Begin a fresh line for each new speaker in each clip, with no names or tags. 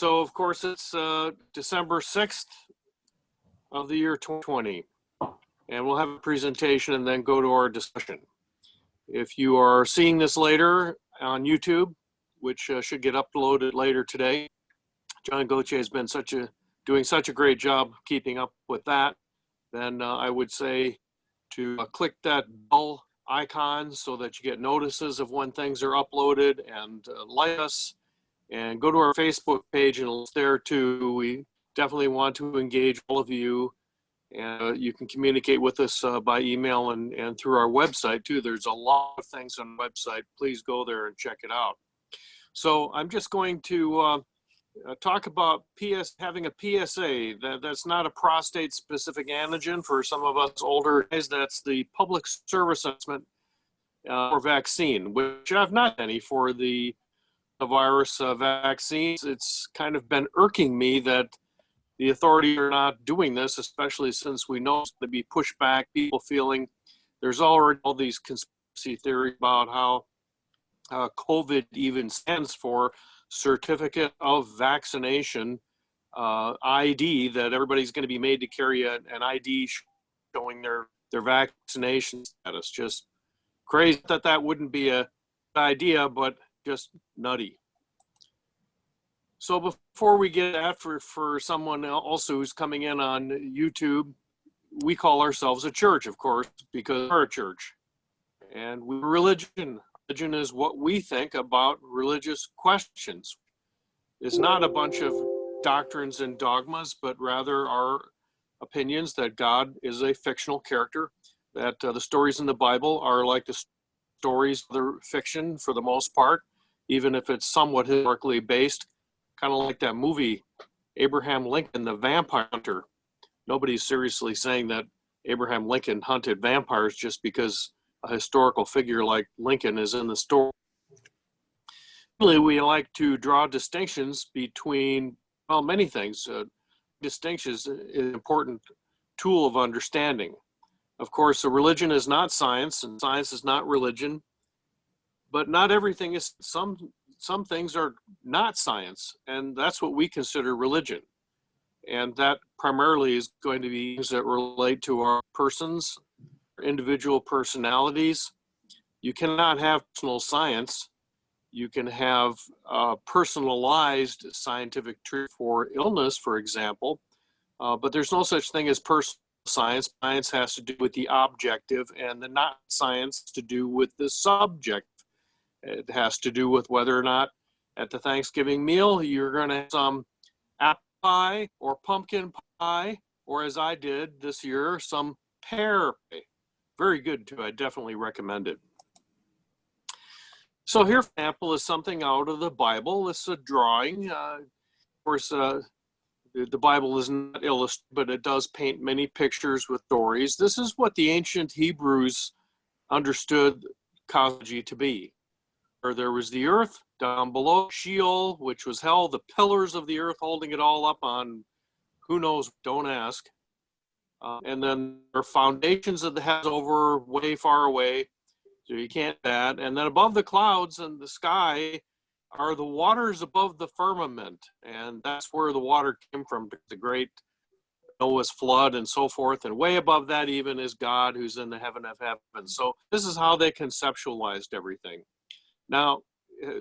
So of course it's December 6th of the year 2020, and we'll have a presentation and then go to our discussion. If you are seeing this later on YouTube, which should get uploaded later today, John Gauthier has been doing such a great job keeping up with that, then I would say to click that bell icon so that you get notices of when things are uploaded, and like us, and go to our Facebook page, and it's there too. We definitely want to engage all of you, and you can communicate with us by email and through our website too. There's a lot of things on the website. Please go there and check it out. So I'm just going to talk about having a PSA. That's not a prostate specific antigen for some of us older guys. That's the public service assessment for vaccine, which I've not any for the virus vaccines. It's kind of been irking me that the authorities are not doing this, especially since we know it's going to be pushback, people feeling there's already all these conspiracy theories about how COVID even stands for certificate of vaccination, ID, that everybody's going to be made to carry an ID showing their vaccination status. Just crazy that wouldn't be a good idea, but just nutty. So before we get that, for someone also who's coming in on YouTube, we call ourselves a church, of course, because we're a church. And religion is what we think about religious questions. It's not a bunch of doctrines and dogmas, but rather our opinions that God is a fictional character, that the stories in the Bible are like the stories of the fiction for the most part, even if it's somewhat historically based, kind of like that movie, Abraham Lincoln, the Vampire Hunter. Nobody's seriously saying that Abraham Lincoln hunted vampires just because a historical figure like Lincoln is in the story. Really, we like to draw distinctions between, well, many things. Distinctions is an important tool of understanding. Of course, a religion is not science, and science is not religion, but not everything is. Some things are not science, and that's what we consider religion. And that primarily is going to be things that relate to our persons, individual personalities. You cannot have personal science. You can have personalized scientific treatment for illness, for example, but there's no such thing as personal science. Science has to do with the objective, and the not science to do with the subject. It has to do with whether or not at the Thanksgiving meal you're going to have some apple pie or pumpkin pie, or as I did this year, some pear pie. Very good too. I definitely recommend it. So here, for example, is something out of the Bible. It's a drawing. Of course, the Bible is not illustrated, but it does paint many pictures with stories. This is what the ancient Hebrews understood cosmology to be. Where there was the earth, down below Sheol, which was hell, the pillars of the earth holding it all up on, who knows, don't ask. And then there are foundations of the heavens over way far away, so you can't do that. And then above the clouds and the sky are the waters above the firmament, and that's where the water came from, the great Noah's flood and so forth. And way above that even is God, who's in the heaven of heavens. So this is how they conceptualized everything. Now,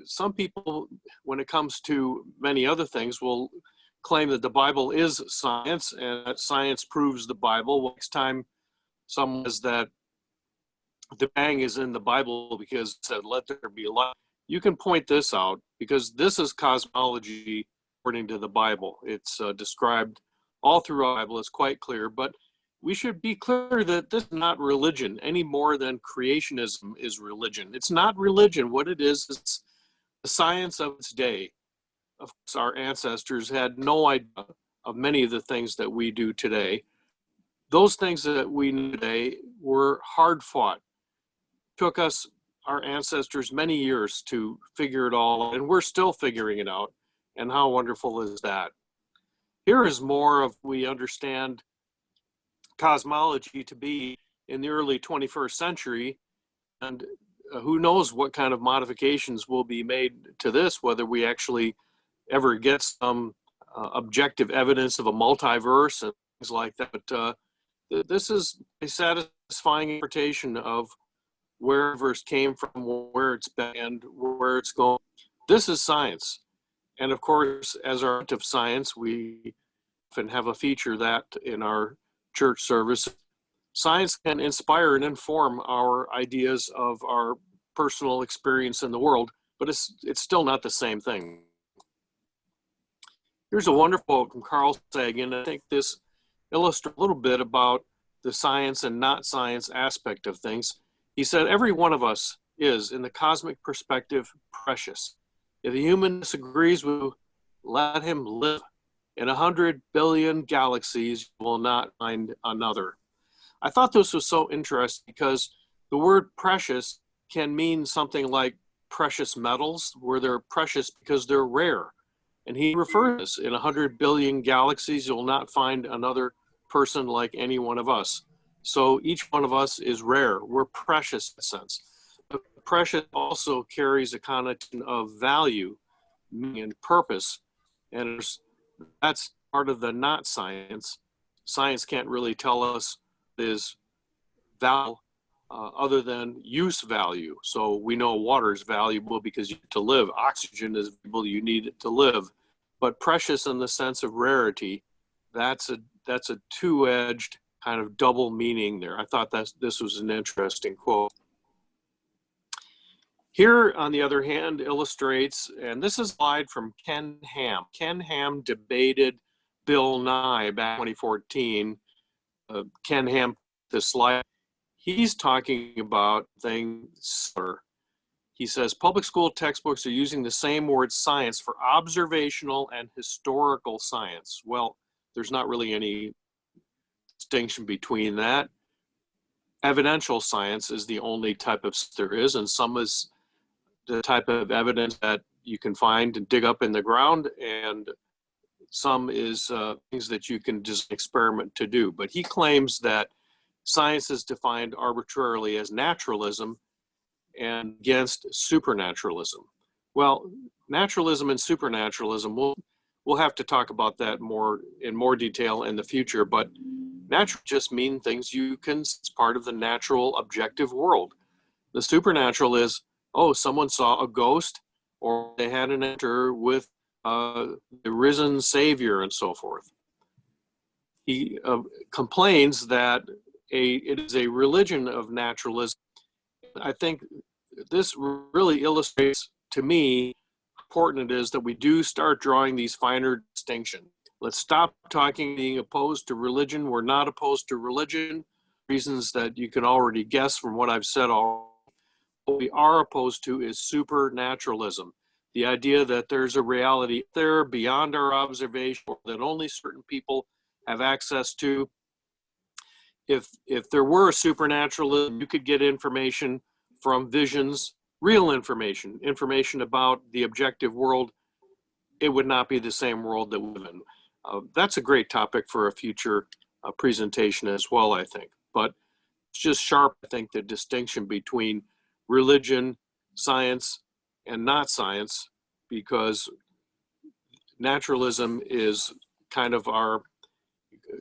some people, when it comes to many other things, will claim that the Bible is science and that science proves the Bible. Well, next time someone says that the bang is in the Bible because it said, let there be light, you can point this out, because this is cosmology according to the Bible. It's described all through the Bible. It's quite clear, but we should be clear that this is not religion any more than creationism is religion. It's not religion. What it is, it's the science of its day. Of course, our ancestors had no idea of many of the things that we do today. Those things that we know today were hard fought. Took us, our ancestors, many years to figure it all out, and we're still figuring it out. And how wonderful is that? Here is more of we understand cosmology to be in the early 21st century, and who knows what kind of modifications will be made to this, whether we actually ever get some objective evidence of a multiverse and things like that. But this is a satisfying interpretation of where verse came from, where it's been, and where it's going. This is science. And of course, as our of science, we often have a feature that in our church service. Science can inspire and inform our ideas of our personal experience in the world, but it's still not the same thing. Here's a wonderful quote from Carl Sagan. I think this illustrates a little bit about the science and not science aspect of things. He said, every one of us is, in the cosmic perspective, precious. If a human disagrees with you, let him live. In 100 billion galaxies, you will not find another. I thought this was so interesting because the word precious can mean something like precious metals, where they're precious because they're rare. And he refers to this, in 100 billion galaxies, you'll not find another person like any one of us. So each one of us is rare. We're precious in a sense. But precious also carries a connotation of value and purpose. And that's part of the not science. Science can't really tell us is value other than use value. So we know water is valuable because you need to live. Oxygen is valuable, you need it to live. But precious in the sense of rarity, that's a two-edged kind of double meaning there. I thought this was an interesting quote. Here, on the other hand, illustrates, and this is a slide from Ken Ham. Ken Ham debated Bill Nye back in 2014. Ken Ham, this slide, he's talking about things. He says public school textbooks are using the same word science for observational and historical science. Well, there's not really any distinction between that. Evidential science is the only type of there is, and some is the type of evidence that you can find and dig up in the ground, and some is things that you can just experiment to do. But he claims that science is defined arbitrarily as naturalism and against supernaturalism. Well, naturalism and supernaturalism, we'll have to talk about that in more detail in the future, but natural just mean things you can, it's part of the natural objective world. The supernatural is, oh, someone saw a ghost, or they had an encounter with the risen Savior and so forth. He complains that it is a religion of naturalism. I think this really illustrates to me how important it is that we do start drawing these finer distinctions. Let's stop talking being opposed to religion. We're not opposed to religion. Reasons that you can already guess from what I've said already. What we are opposed to is supernaturalism. The idea that there's a reality there beyond our observation that only certain people have access to. If there were a supernatural, you could get information from visions, real information about the objective world. It would not be the same world that we live in. That's a great topic for a future presentation as well, I think. But it's just sharp, I think, the distinction between religion, science, and not science, because naturalism is kind of our,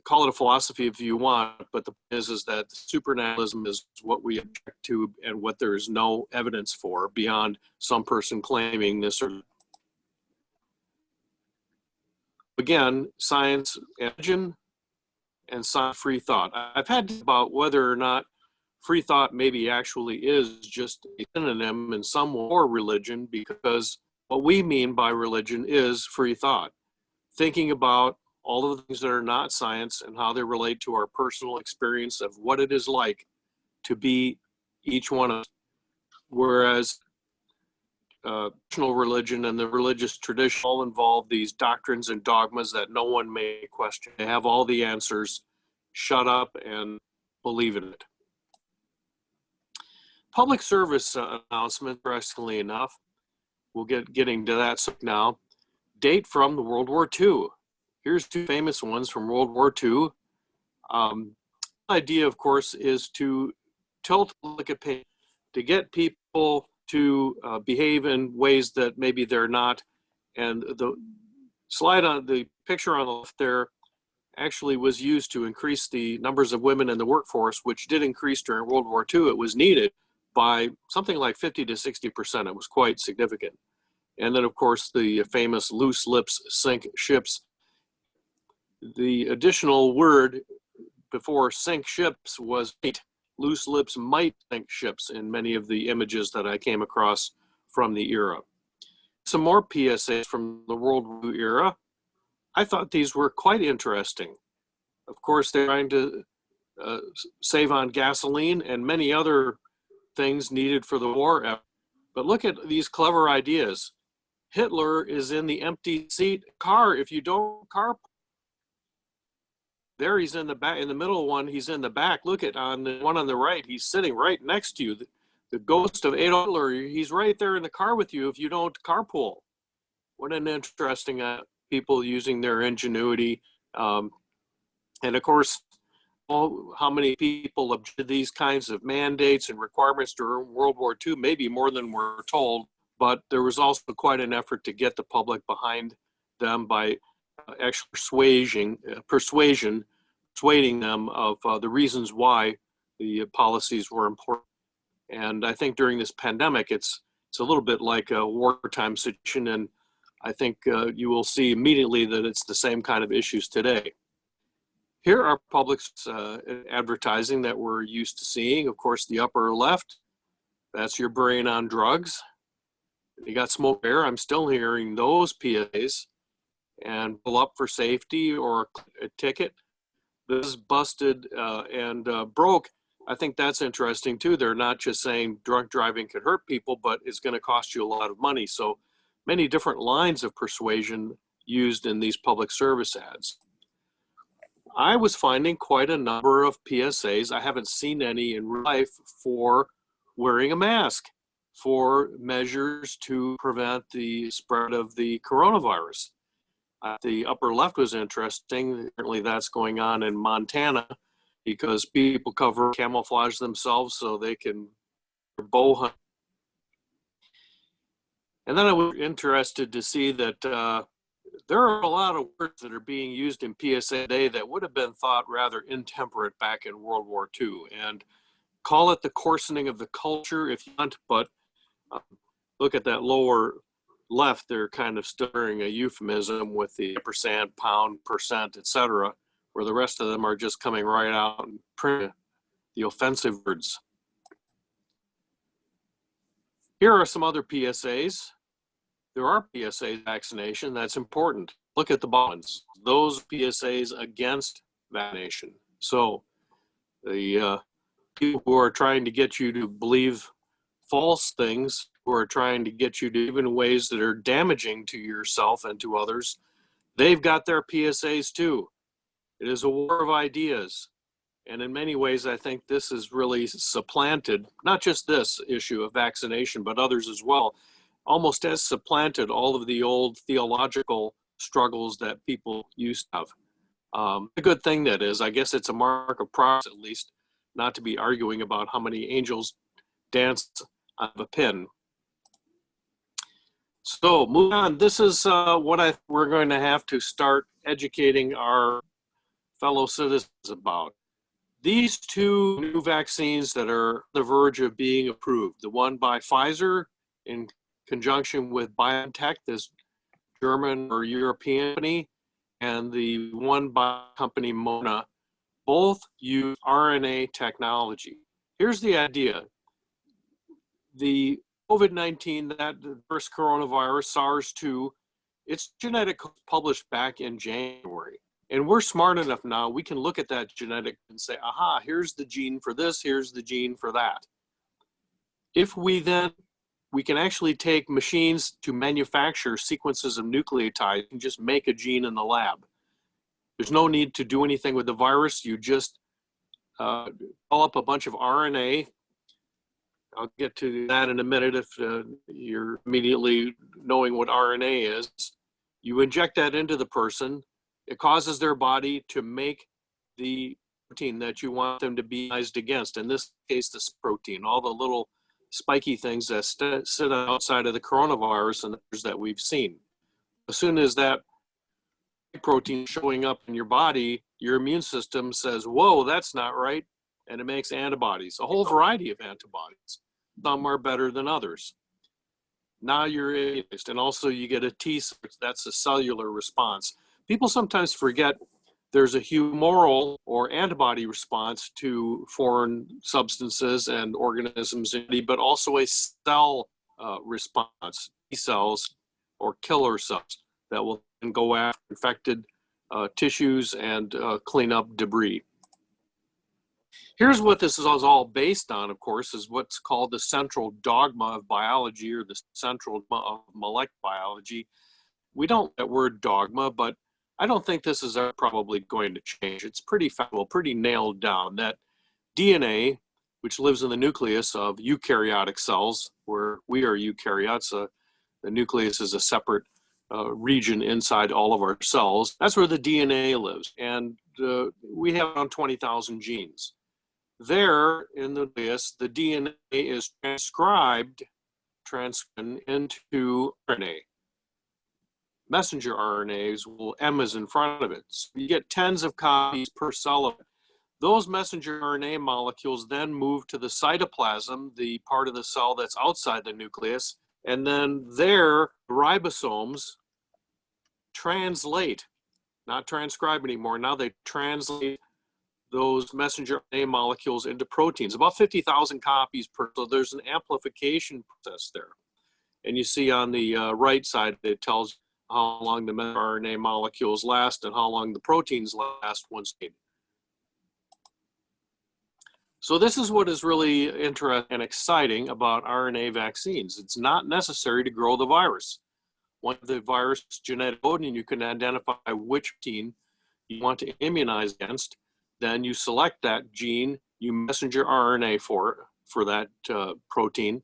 call it a philosophy if you want, but the point is that supernaturalism is what we object to and what there is no evidence for beyond some person claiming this or again, science and religion and free thought. I've had about whether or not free thought maybe actually is just a synonym in some more religion, because what we mean by religion is free thought. Thinking about all of the things that are not science and how they relate to our personal experience of what it is like to be each one of us. Whereas traditional religion and the religious tradition all involve these doctrines and dogmas that no one may question. They have all the answers. Shut up and believe in it. Public service announcement, interestingly enough, we'll getting to that now. Date from the World War II. Here's two famous ones from World War II. The idea, of course, is to tilt public opinion, to get people to behave in ways that maybe they're not And the slide on the picture on the left there actually was used to increase the numbers of women in the workforce, which did increase during World War II. It was needed by something like 50 to 60%. It was quite significant. And then, of course, the famous loose lips sink ships. The additional word before sink ships was might. Loose lips might sink ships in many of the images that I came across from the era. Some more PSAs from the World War II era. I thought these were quite interesting. Of course, they're trying to save on gasoline and many other things needed for the war effort. But look at these clever ideas. Hitler is in the empty seat car. If you don't carpool, there he's in the back. In the middle one, he's in the back. Look at on the one on the right. He's sitting right next to you. The ghost of Adolf Hitler. He's right there in the car with you if you don't carpool. What an interesting people using their ingenuity. And of course, how many people objected to these kinds of mandates and requirements during World War II? Maybe more than we're told, but there was also quite an effort to get the public behind them by actually persuading them of the reasons why the policies were important. And I think during this pandemic, it's a little bit like a wartime situation, and I think you will see immediately that it's the same kind of issues today. Here are public advertising that we're used to seeing. Of course, the upper left, that's your brain on drugs. You got smoke air. I'm still hearing those PSAs. And pull up for safety or a ticket. This is busted and broke. I think that's interesting too. They're not just saying drunk driving could hurt people, but it's going to cost you a lot of money. So many different lines of persuasion used in these public service ads. I was finding quite a number of PSAs. I haven't seen any in real life for wearing a mask, for measures to prevent the spread of the coronavirus. The upper left was interesting. Apparently that's going on in Montana because people camouflage themselves so they can bow hunt. And then I was interested to see that there are a lot of words that are being used in PSA today that would have been thought rather intemperate back in World War II. And call it the coarsening of the culture if you want, but look at that lower left, they're kind of stirring a euphemism with the percent, pound, percent, etc., where the rest of them are just coming right out and print the offensive words. Here are some other PSAs. There are PSAs vaccination. That's important. Look at the bonds. Those PSAs against vaccination. So the people who are trying to get you to believe false things, who are trying to get you to even ways that are damaging to yourself and to others, they've got their PSAs too. It is a war of ideas. And in many ways, I think this has really supplanted, not just this issue of vaccination, but others as well, almost has supplanted all of the old theological struggles that people used to have. A good thing that is, I guess it's a mark of progress at least, not to be arguing about how many angels dance out of a pin. So moving on, this is what we're going to have to start educating our fellow citizens about. These two new vaccines that are on the verge of being approved, the one by Pfizer in conjunction with BioNTech, this German or European company, and the one by company Moderna, both use RNA technology. Here's the idea. The COVID-19, that the first coronavirus, SARS-2, its genetic code published back in January. And we're smart enough now, we can look at that genetic and say, aha, here's the gene for this, here's the gene for that. If we can actually take machines to manufacture sequences of nucleotides and just make a gene in the lab. There's no need to do anything with the virus. You just call up a bunch of RNA. I'll get to that in a minute if you're immediately knowing what RNA is. You inject that into the person. It causes their body to make the protein that you want them to be immunized against. In this case, this protein, all the little spiky things that sit outside of the coronavirus and others that we've seen. as soon as that protein showing up in your body, your immune system says, whoa, that's not right. And it makes antibodies, a whole variety of antibodies. Some are better than others. Now you're immunized. And also you get a T cell, that's a cellular response. People sometimes forget there's a humoral or antibody response to foreign substances and organisms, but also a cell response, T cells or killer cells that will then go after infected tissues and clean up debris. Here's what this is all based on, of course, is what's called the central dogma of biology, or the central dogma of molecular biology. We don't like that word dogma, but I don't think this is probably going to change. It's pretty factual, pretty nailed down that DNA, which lives in the nucleus of eukaryotic cells, where we are eukaryotes, the nucleus is a separate region inside all of our cells. That's where the DNA lives. And we have around 20,000 genes. There in the nucleus, the DNA is transcribed into RNA. Messenger RNAs will, M is in front of it. So you get tens of copies per cell of it. Those messenger RNA molecules then move to the cytoplasm, the part of the cell that's outside the nucleus, and then their ribosomes translate, not transcribe anymore. Now they translate those messenger RNA molecules into proteins, about 50,000 copies per. So there's an amplification process there. And you see on the right side, it tells how long the RNA molecules last and how long the proteins last once made. So this is what is really interesting and exciting about RNA vaccines. It's not necessary to grow the virus. Once the virus is genetic code and you can identify which gene you want to immunize against, then you select that gene, you messenger RNA for that protein.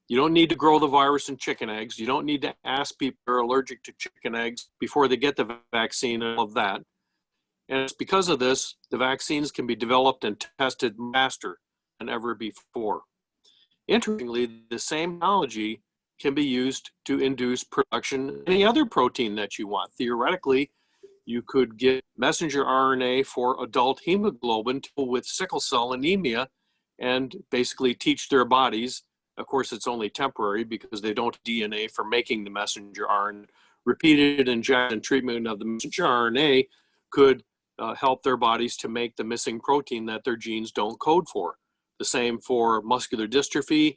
You don't need to grow the virus in chicken eggs. You don't need to ask people who are allergic to chicken eggs before they get the vaccine and all of that. And it's because of this, the vaccines can be developed and tested faster than ever before. Interestingly, the same technology can be used to induce production of any other protein that you want. Theoretically, you could get messenger RNA for adult hemoglobin with sickle cell anemia and basically teach their bodies. Of course, it's only temporary because they don't have DNA for making the messenger RNA. Repeated injection and treatment of the messenger RNA could help their bodies to make the missing protein that their genes don't code for. The same for muscular dystrophy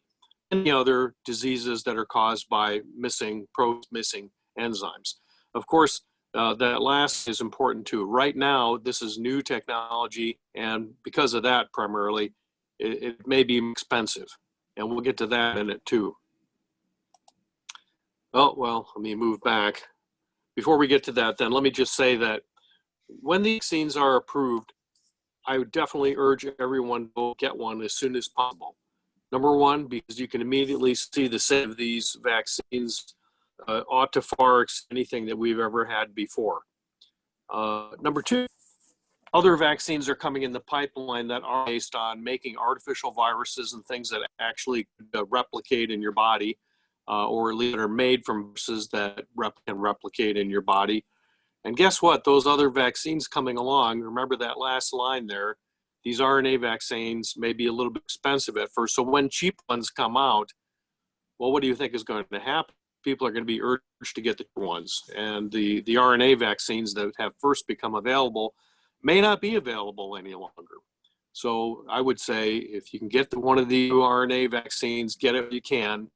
and any other diseases that are caused by missing enzymes. Of course, that last is important too. Right now, this is new technology, and because of that, primarily, it may be expensive. And we'll get to that in a minute too. Oh, well, let me move back. Before we get to that, then, let me just say that when the vaccines are approved, I would definitely urge everyone to get one as soon as possible. Number one, because you can immediately see the safety of these vaccines ought to far exceed anything that we've ever had before. Number two, other vaccines are coming in the pipeline that are based on making artificial viruses and things that actually replicate in your body, or at least are made from viruses that can replicate in your body. And guess what? Those other vaccines coming along, remember that last line there, these RNA vaccines may be a little bit expensive at first. So when cheap ones come out, well, what do you think is going to happen? People are going to be urged to get the ones. And the RNA vaccines that have first become available may not be available any longer. So I would say if you can get one of the RNA vaccines, get it if you can,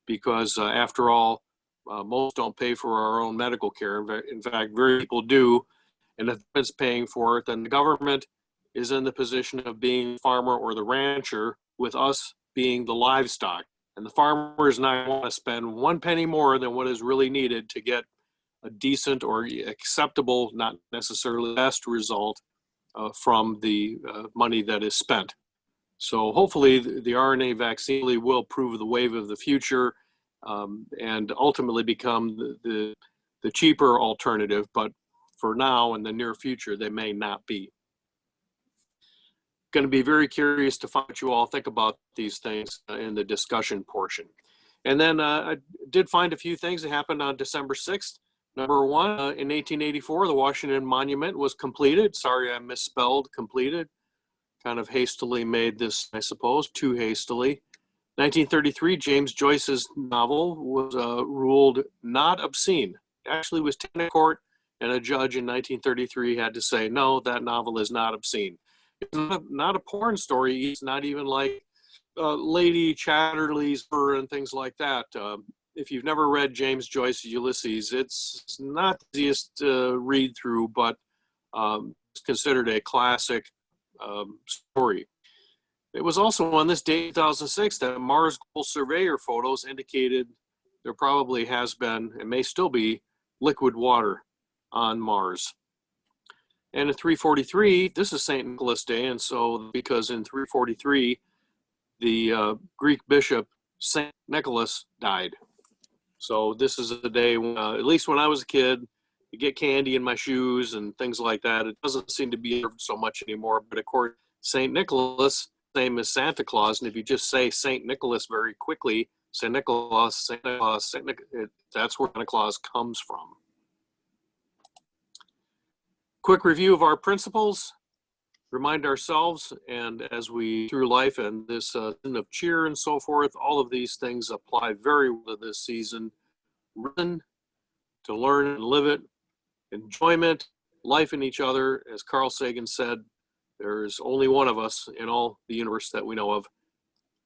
because after all, most don't pay for our own medical care. In fact, very people do. And if it's paying for it, then the government is in the position of being the farmer or the rancher, with us being the livestock. And the farmer is not going to spend 1 penny more than what is really needed to get a decent or acceptable, not necessarily best result from the money that is spent. So hopefully the RNA vaccine will prove the wave of the future and ultimately become the cheaper alternative. But for now, in the near future, they may not be. Going to be very curious to find what you all think about these things in the discussion portion. And then I did find a few things that happened on December 6th. Number one, in 1884, the Washington Monument was completed. Sorry, I misspelled completed. Kind of hastily made this, I suppose, too hastily. 1933, James Joyce's novel was ruled not obscene. It actually was taken to court, and a judge in 1933 had to say, no, that novel is not obscene. It's not a porn story. It's not even like Lady Chatterley's and things like that. If you've never read James Joyce's Ulysses, it's not the easiest to read through, but it's considered a classic story. It was also on this date, 2006, that Mars Global Surveyor photos indicated there probably has been, and may still be, liquid water on Mars. And in 343, this is St. Nicholas Day, and so because in 343, the Greek bishop, St. Nicholas, died. So this is a day when, at least when I was a kid, you get candy in my shoes and things like that. It doesn't seem to be so much anymore, but of course, St. Nicholas, same as Santa Claus, and if you just say St. Nicholas very quickly, St. Nicholas, St. Nicholas, St. Nicholas, that's where Santa Claus comes from. Quick review of our principles. Remind ourselves, and as we through life and this season of cheer and so forth, all of these things apply very well to this season. Written to learn and live it, enjoyment, life in each other. As Carl Sagan said, there is only one of us in all the universe that we know of.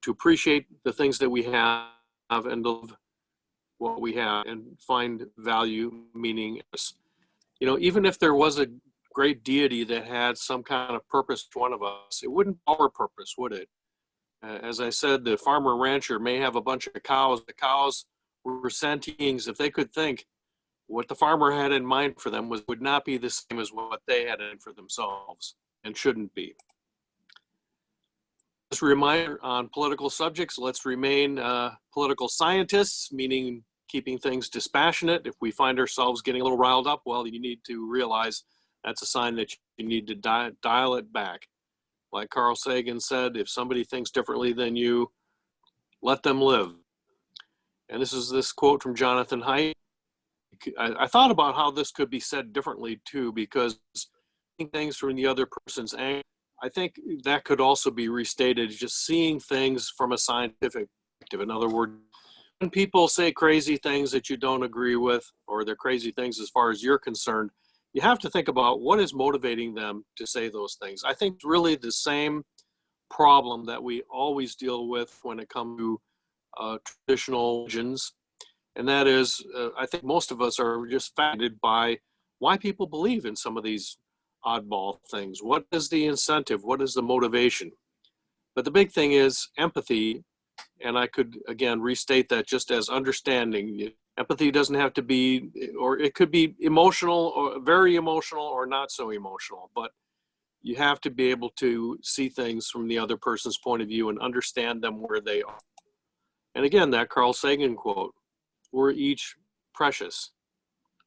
To appreciate the things that we have and love what we have and find value, meaning, you know, even if there was a great deity that had some kind of purpose to one of us, it wouldn't be our purpose, would it? As I said, the farmer rancher may have a bunch of cows. The cows were sentient beings. If they could think, what the farmer had in mind for them would not be the same as what they had in for themselves, and shouldn't be. Just a reminder on political subjects, let's remain political scientists, meaning keeping things dispassionate. If we find ourselves getting a little riled up, well, you need to realize that's a sign that you need to dial it back. Like Carl Sagan said, if somebody thinks differently than you, let them live. And this is this quote from Jonathan Haidt. I thought about how this could be said differently too, because seeing things from the other person's angle, I think that could also be restated, just seeing things from a scientific perspective. In other words, when people say crazy things that you don't agree with, or they're crazy things as far as you're concerned, you have to think about what is motivating them to say those things. I think really the same problem that we always deal with when it comes to traditional religions, and that is, I think most of us are just fascinated by why people believe in some of these oddball things. What is the incentive? What is the motivation? But the big thing is empathy, and I could, again, restate that just as understanding. Empathy doesn't have to be, or it could be emotional, or very emotional, or not so emotional, but you have to be able to see things from the other person's point of view and understand them where they are. And again, that Carl Sagan quote, we're each precious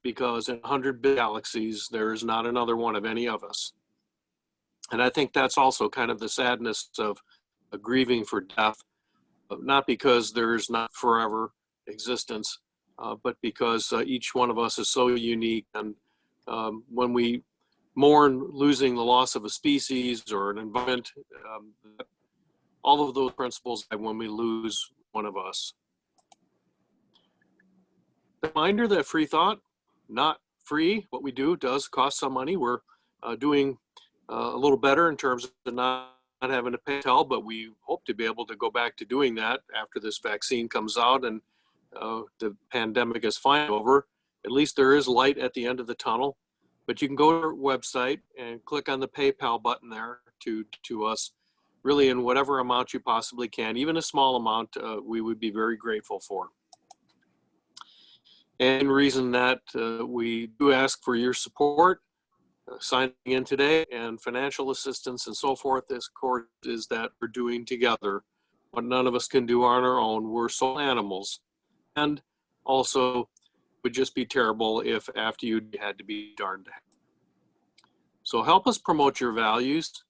because in 100 billion galaxies, there is not another one of any of us. And I think that's also kind of the sadness of grieving for death, not because there's not forever existence, but because each one of us is so unique. And when we mourn losing the loss of a species or an environment, all of those principles when we lose one of us. Reminder that Freethought, not free. What we do does cost some money. We're doing a little better in terms of not having to pay tell, but we hope to be able to go back to doing that after this vaccine comes out and the pandemic is finally over. At least there is light at the end of the tunnel. But you can go to our website and click on the PayPal button there to us, really in whatever amount you possibly can. Even a small amount, we would be very grateful for. And reason that we do ask for your support, signing in today, and financial assistance and so forth, this course is that we're doing together what none of us can do on our own. We're soul animals. And also, it would just be terrible if after you had to be darned. So help us promote your values,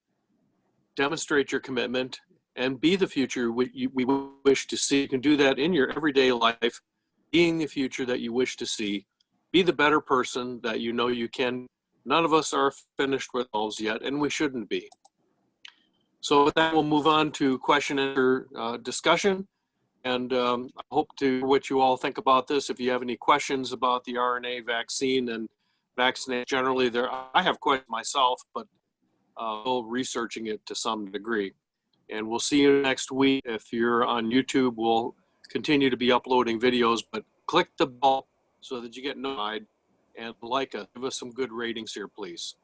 demonstrate your commitment, and be the future we wish to see. You can do that in your everyday life, being the future that you wish to see, be the better person that you know you can. None of us are finished with ourselves yet, and we shouldn't be. So with that, we'll move on to question and answer discussion. And I hope to hear what you all think about this. If you have any questions about the RNA vaccine and vaccinate generally, I have questions myself, but still researching it to some degree. And we'll see you next week. If you're on YouTube, we'll continue to be uploading videos, but click the bell so that you get notified, and like us. Give us some good ratings here, please.